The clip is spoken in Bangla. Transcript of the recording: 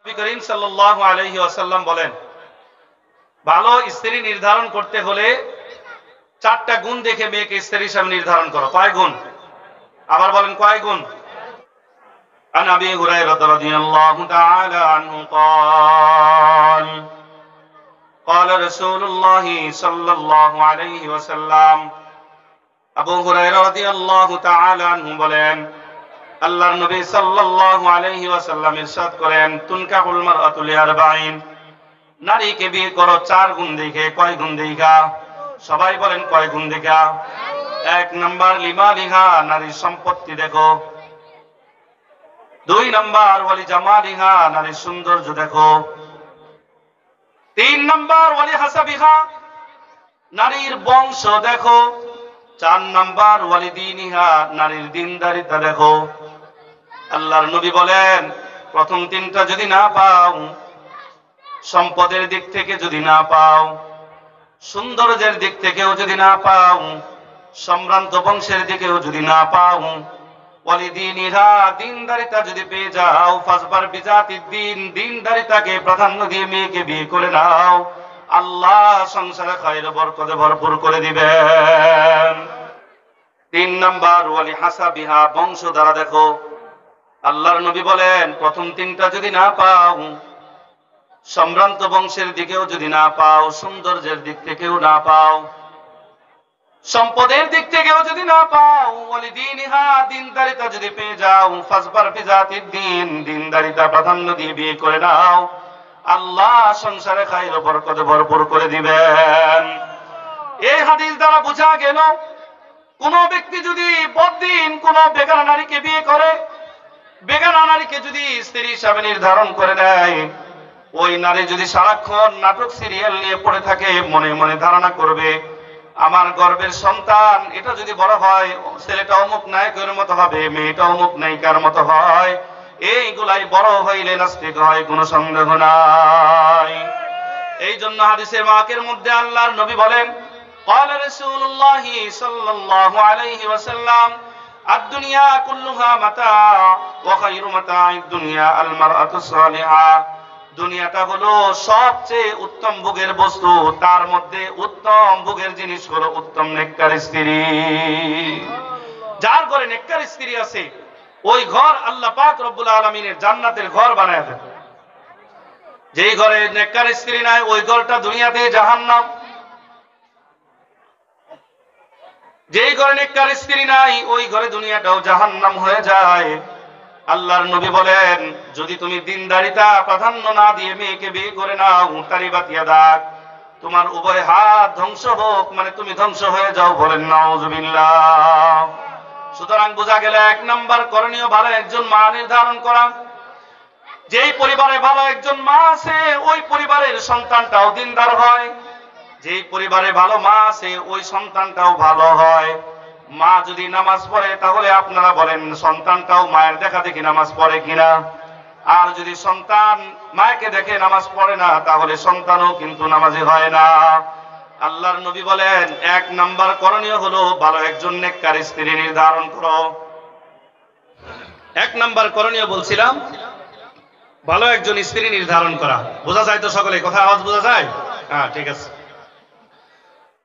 নবী করিম সাল্লাল্লাহু আলাইহি ওয়াসাল্লাম বলেন, ভালো স্ত্রী নির্ধারণ করতে হলে চারটা গুণ দেখে মেয়েকে স্ত্রী হিসেবে নির্ধারণ করো। কয় গুণ? আবার বলেন, কয় গুণ? عن أبي هريرة رضي الله تعالى عنه قال قال رسول الله صلى الله عليه وسلم আবু হুরায়রা রাদিয়াল্লাহু তাআলা আনহু বলেন, আল্লাহর নবী সাল্লাল্লাহু আলাইহি ওয়াসাল্লাম ইরশাদ করেন, তুনকাহুল মারআতু লিআরবাঈন, নারীকে বিয়ে করো চার গুণ দেখে। কয় গুণ দেখা? সবাই বলেন, কয় গুণ দেখা? এক নাম্বার লিমালিহা, নারীর সম্পত্তি দেখো। দুই নাম্বার ওয়ালি জামালিহা, নারীর সৌন্দর্য দেখো। তিন নাম্বার ওয়ালি হাসাবিহা, নারীর বংশ দেখো। চার নাম্বার ওয়ালি দীনিহা, নারীর দিনদারিতা দেখো। আল্লাহর নবী বলেন, প্রথম তিনটা যদি না পাও, সম্পদের দিক থেকে যদি না পাও, সৌন্দর্যের দিক থেকেও যদি না পাও, সম্ভ্রান্ত বংশের দিকেও যদি না পাও, ওয়ালিদিনিহা, দিনদারিতা যদি পেয়ে যাও, ফাসবার বিজাতিদ দ্বীন, দিনদারিতাকে প্রাধান্য দিয়ে মেয়েকে বিয়ে করে নাও, আল্লাহ সংসারে খায়র বরকতে ভরপুর করে দিবেন। তিন নাম্বার ওয়ালি হাসাবিহা, বংশ দ্বারা দেখো। আল্লাহর নবী বলেন, প্রথম তিনটা যদি না পাও, সম্ভ্রান্ত বংশের দিকেও যদি না পাও, সৌন্দর্যের দিক থেকেও না পাও, সম্পদের দিক থেকেও যদি না পাও, ওয়ালিদিনিহা, দিনদারিতা যদি পেয়ে যাও, ফাসবার বিজাতিদ দ্বীন, দিনদারিতা প্রাধান্য দিয়ে বিয়ে করে নাও, আল্লাহ সংসারে খায়র বরকতে ভরপুর করে দিবেন। এই হাদিস দ্বারা বোঝা গেল, কোন ব্যক্তি যদি বদ্দিন কোন বেগানা নারীকে বিয়ে করে, বেগানা নারীকে যদি স্ত্রী হিসাবে নির্ধারণ করে নেয়, ওই নারী যদি সারাক্ষণ নাটক সিরিয়াল নিয়ে পড়ে থাকে, মনে মনে ধারণা করবে আমার গর্ভের সন্তান এটা যদি বড় হয়, ছেলেটা অমুক নায়কের মতো হবে, মেয়েটা অমুক নায়িকার মতো হয়, এইগুলাই বড় হইলে নাস্তিক হয়, কোনো সন্দেহ নাই। এই জন্য হাদিসের বাকের মধ্যে আল্লাহর নবী বলেন, قال رسول الله صلى الله عليه وسلم الدنيا كلها متاع وخير متاع الدنيا المرأة الصالحة, দুনিয়াটা হলো সবচেয়ে উত্তম ভোগের বস্তু, তার মধ্যে উত্তম ভোগের জিনিস হলো উত্তম নেককার স্ত্রী। যার ঘরে নেককার স্ত্রী আছে, ওই ঘর আল্লাহ পাক রব্বুল আলামিনের জান্নাতের ঘর বানায় দেন। যেই ঘরে নেককার স্ত্রী নাই, ওই ঘরটা দুনিয়াতে জাহান্নাম। যেই ঘরে নেককার স্ত্রী নাই, ওই ঘরে দুনিয়াটাও জাহান্নাম হয়ে যায়। আল্লাহর নবী বলেন, যদি তুমি দিনদারিতা প্রাধান্য না দিয়ে মেয়েকে বিয়ে করে নাও, তারিবাত ইয়াদাক, তোমার উভয় হাত ধ্বংস হোক, মানে তুমি ধ্বংস হয়ে যাও। বলেন নাউযুবিল্লাহ। সুতরাং বোঝা গেল, এক নাম্বার করণীয় ভালো একজন মা নির্ধারণ করা। যেই পরিবারে ভালো একজন মা আছে, ওই পরিবারের সন্তানটাও দিনদার হয়। যেই পরিবারে ভালো মা আছে, ওই সন্তানটাও ভালো হয়। মা যদি নামাজ পড়ে, তাহলে আপনারা বলেন সন্তানটাও মায়ের দেখা দেখি নামাজ পড়ে কিনা? আর যদি সন্তান মাকে দেখে নামাজ পড়ে না, তাহলে সন্তানও কিন্তু নামাজি হয় না। আল্লাহর নবী বলেন, এক নাম্বার করণীয় হলো ভালো একজন নেককার স্ত্রী নির্ধারণ করো। এক নাম্বার করণীয় বলছিলাম, ভালো একজন স্ত্রী নির্ধারণ করা। বোঝা যায় তো সকলে? কথা আওয়াজ বোঝা যায়? হ্যাঁ, ঠিক আছে।